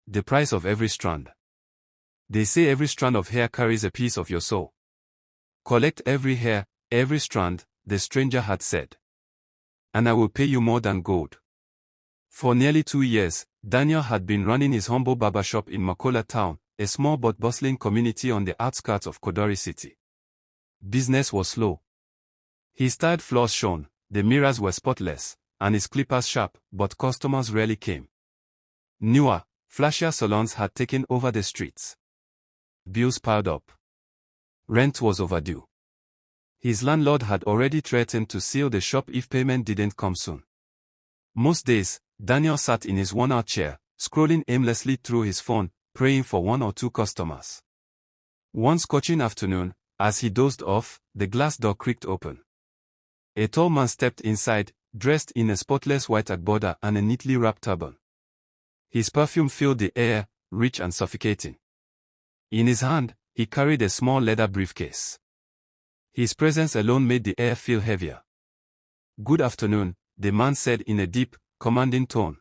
the price of every strand. They say every strand of hair carries a piece of your soul. Collect every hair, every strand, the stranger had said. And I will pay you more than gold. For nearly 2 years, Daniel had been running his humble barbershop in Makola town, a small but bustling community on the outskirts of Kodori city. Business was slow. His tiled floors shone, the mirrors were spotless, and his clippers sharp, but customers rarely came. Newer, flashier salons had taken over the streets. Bills piled up. Rent was overdue. His landlord had already threatened to seal the shop if payment didn't come soon. Most days, Daniel sat in his worn-out chair, scrolling aimlessly through his phone, praying for 1 or 2 customers. One scorching afternoon, as he dozed off, the glass door creaked open. A tall man stepped inside, dressed in a spotless white agbada and a neatly wrapped turban. His perfume filled the air, rich and suffocating. In his hand, he carried a small leather briefcase. His presence alone made the air feel heavier. "Good afternoon," the man said in a deep, commanding tone.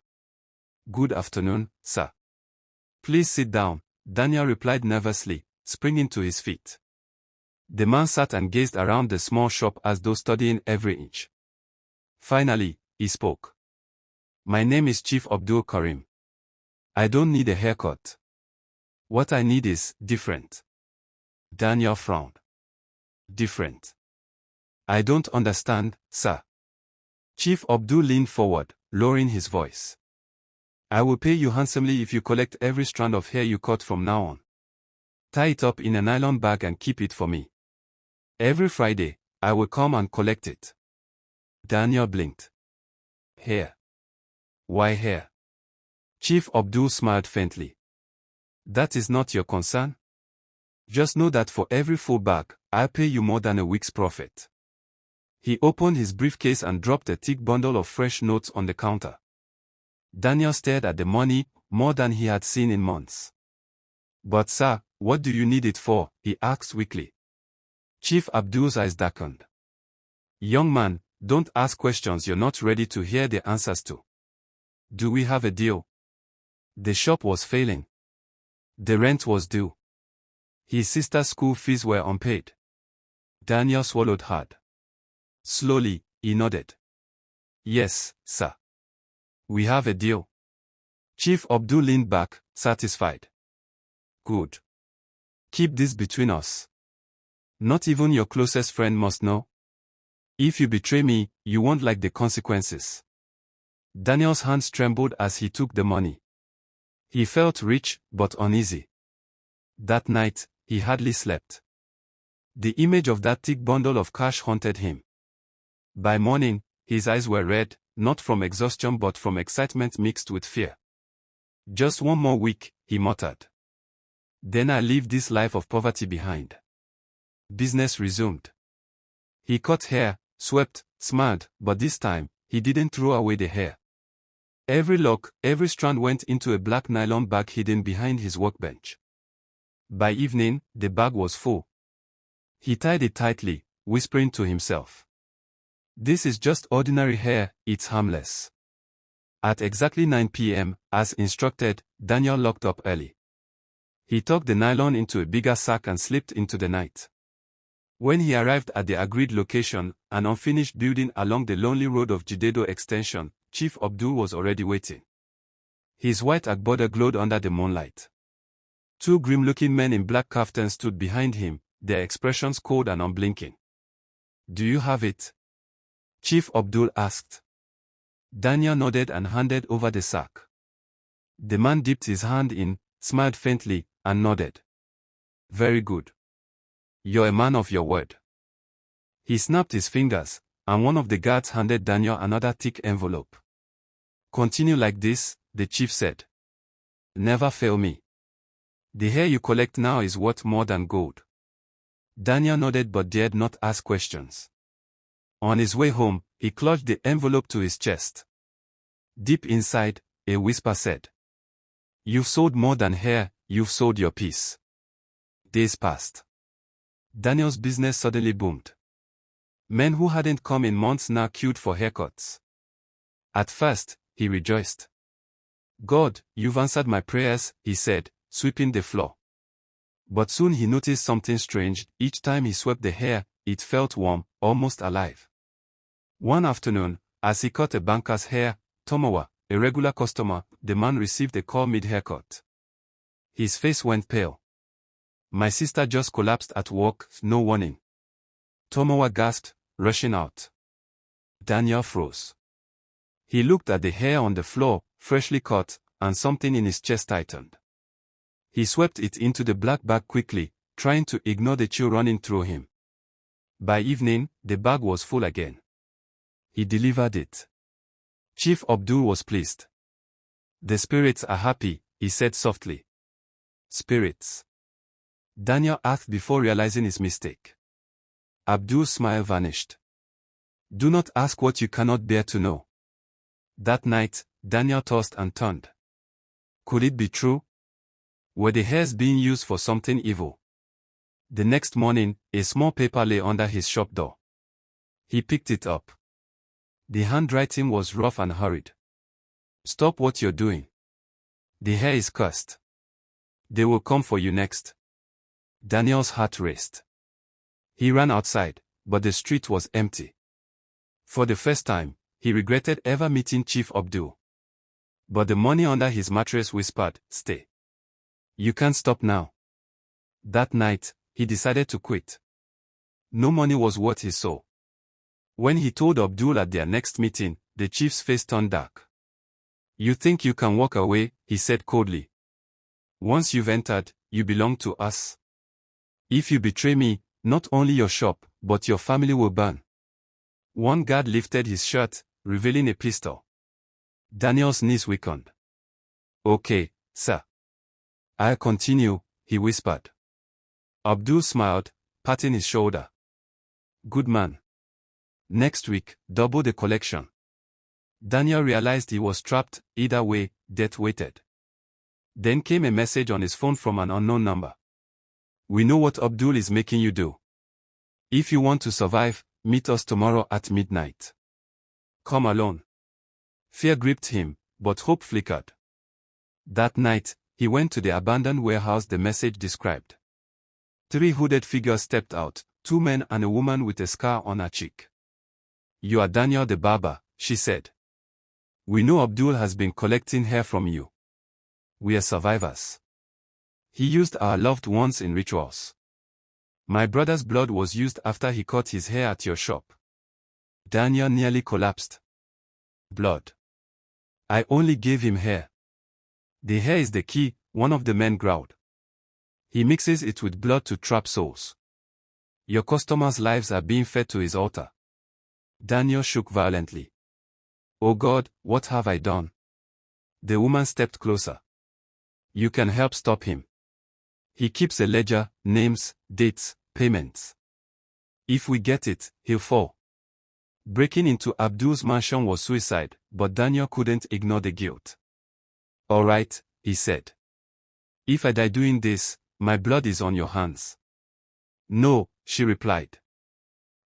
"Good afternoon, sir." "Please sit down," Daniel replied nervously, springing to his feet. The man sat and gazed around the small shop as though studying every inch. Finally, he spoke. "My name is Chief Abdul Karim. I don't need a haircut. What I need is different." Daniel frowned. "Different? I don't understand, sir." Chief Abdul leaned forward, lowering his voice. "I will pay you handsomely if you collect every strand of hair you cut from now on. Tie it up in a nylon bag and keep it for me. Every Friday, I will come and collect it." Daniel blinked. "Hair? Why hair?" Chief Abdul smiled faintly. "That is not your concern? Just know that for every full bag, I'll pay you more than a week's profit." He opened his briefcase and dropped a thick bundle of fresh notes on the counter. Daniel stared at the money, more than he had seen in months. "But sir, what do you need it for?" he asked weakly. Chief Abdul's eyes darkened. "Young man, don't ask questions you're not ready to hear the answers to. Do we have a deal?" The shop was failing. The rent was due. His sister's school fees were unpaid. Daniel swallowed hard. Slowly, he nodded. "Yes, sir. We have a deal." Chief Abdul leaned back, satisfied. "Good. Keep this between us. Not even your closest friend must know. If you betray me, you won't like the consequences." Daniel's hands trembled as he took the money. He felt rich, but uneasy. That night, he hardly slept. The image of that thick bundle of cash haunted him. By morning, his eyes were red, not from exhaustion but from excitement mixed with fear. "Just 1 more week," he muttered. "Then I'll leave this life of poverty behind." Business resumed. He cut hair, swept, smiled, but this time, he didn't throw away the hair. Every lock, every strand went into a black nylon bag hidden behind his workbench. By evening, the bag was full. He tied it tightly, whispering to himself. "This is just ordinary hair, it's harmless." At exactly 9 p.m., as instructed, Daniel locked up early. He tucked the nylon into a bigger sack and slipped into the night. When he arrived at the agreed location, an unfinished building along the lonely road of Jidedo Extension, Chief Abdul was already waiting. His white agbada glowed under the moonlight. 2 grim-looking men in black kaftans stood behind him, their expressions cold and unblinking. "Do you have it?" Chief Abdul asked. Daniel nodded and handed over the sack. The man dipped his hand in, smiled faintly, and nodded. "Very good. You're a man of your word." He snapped his fingers, and one of the guards handed Daniel another thick envelope. "Continue like this," the chief said. "Never fail me. The hair you collect now is worth more than gold." Daniel nodded but dared not ask questions. On his way home, he clutched the envelope to his chest. Deep inside, a whisper said, "You've sold more than hair, you've sold your peace." Days passed. Daniel's business suddenly boomed. Men who hadn't come in months now queued for haircuts. At first, he rejoiced. God, you've answered my prayers, he said, sweeping the floor. But soon he noticed something strange. Each time he swept the hair, it felt warm, almost alive. One afternoon, as he cut a banker's hair, Tomowa, a regular customer, the man received a call mid-haircut. His face went pale. My sister just collapsed at work, no warning. Tomowa gasped, rushing out. Daniel froze. He looked at the hair on the floor, freshly cut, and something in his chest tightened. He swept it into the black bag quickly, trying to ignore the chill running through him. By evening, the bag was full again. He delivered it. Chief Abdul was pleased. The spirits are happy, he said softly. Spirits? Daniel asked before realizing his mistake. Abdul's smile vanished. Do not ask what you cannot bear to know. That night, Daniel tossed and turned. Could it be true? Were the hairs being used for something evil? The next morning, a small paper lay under his shop door. He picked it up. The handwriting was rough and hurried. Stop what you're doing. The hair is cursed. They will come for you next. Daniel's heart raced. He ran outside, but the street was empty. For the first time, he regretted ever meeting Chief Abdul. But the money under his mattress whispered, stay. You can't stop now. That night, he decided to quit. No money was worth his soul. When he told Abdul at their next meeting, the chief's face turned dark. You think you can walk away, he said coldly. Once you've entered, you belong to us. If you betray me, not only your shop, but your family will burn. One guard lifted his shirt, revealing a pistol. Daniel's knees weakened. Okay, sir. I'll continue, he whispered. Abdul smiled, patting his shoulder. Good man. Next week, double the collection. Daniel realized he was trapped. Either way, death waited. Then came a message on his phone from an unknown number. We know what Abdul is making you do. If you want to survive, meet us tomorrow at midnight. Come alone. Fear gripped him, but hope flickered. That night, he went to the abandoned warehouse the message described. 3 hooded figures stepped out, 2 men and a woman with a scar on her cheek. You are Daniel the barber, she said. We know Abdul has been collecting hair from you. We are survivors. He used our loved ones in rituals. My brother's blood was used after he cut his hair at your shop. Daniel nearly collapsed. Blood. I only gave him hair. The hair is the key, one of the men growled. He mixes it with blood to trap souls. Your customers' lives are being fed to his altar. Daniel shook violently. Oh God, what have I done? The woman stepped closer. You can help stop him. He keeps a ledger, names, dates, payments. If we get it, he'll fall. Breaking into Abdul's mansion was suicide, but Daniel couldn't ignore the guilt. All right, he said. If I die doing this, my blood is on your hands. No, she replied.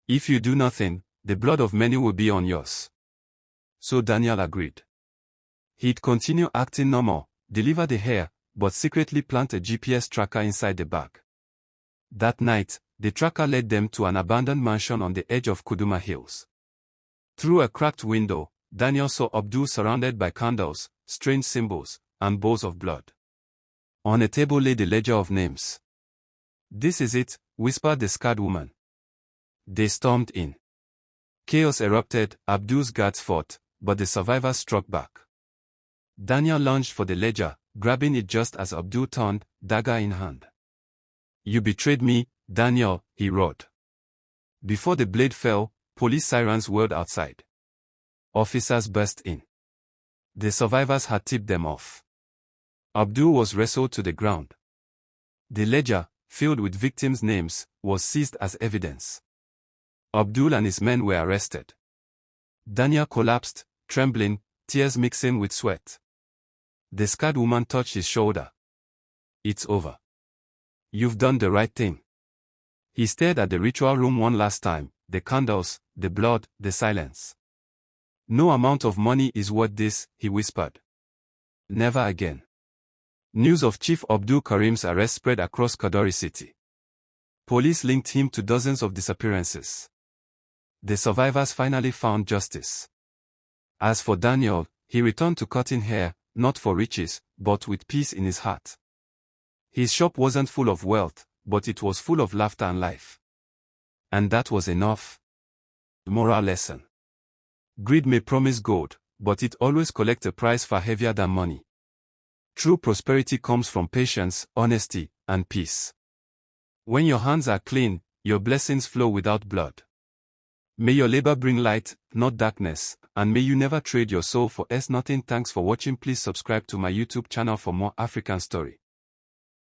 If you do nothing, the blood of many will be on yours. So Daniel agreed. He'd continue acting normal, deliver the hair, but secretly plant a GPS tracker inside the bag. That night, the tracker led them to an abandoned mansion on the edge of Kuduma Hills. Through a cracked window, Daniel saw Abdul surrounded by candles, strange symbols, and bowls of blood. On a table lay the ledger of names. This is it, whispered the scarred woman. They stormed in. Chaos erupted, Abdul's guards fought, but the survivors struck back. Daniel lunged for the ledger, grabbing it just as Abdul turned, dagger in hand. You betrayed me, Daniel, he roared. Before the blade fell, police sirens whirled outside. Officers burst in. The survivors had tipped them off. Abdul was wrestled to the ground. The ledger, filled with victims' names, was seized as evidence. Abdul and his men were arrested. Daniel collapsed, trembling, tears mixing with sweat. The scarred woman touched his shoulder. It's over. You've done the right thing. He stared at the ritual room one last time, the candles, the blood, the silence. No amount of money is worth this, he whispered. Never again. News of Chief Abdul Karim's arrest spread across Kadori City. Police linked him to dozens of disappearances. The survivors finally found justice. As for Daniel, he returned to cutting hair, not for riches, but with peace in his heart. His shop wasn't full of wealth, but it was full of laughter and life. And that was enough. Moral lesson. Greed may promise gold, but it always collects a price far heavier than money. True prosperity comes from patience, honesty, and peace. When your hands are clean, your blessings flow without blood. May your labor bring light, not darkness, and may you never trade your soul for nothing. Thanks for watching. Please subscribe to my YouTube channel for more African story.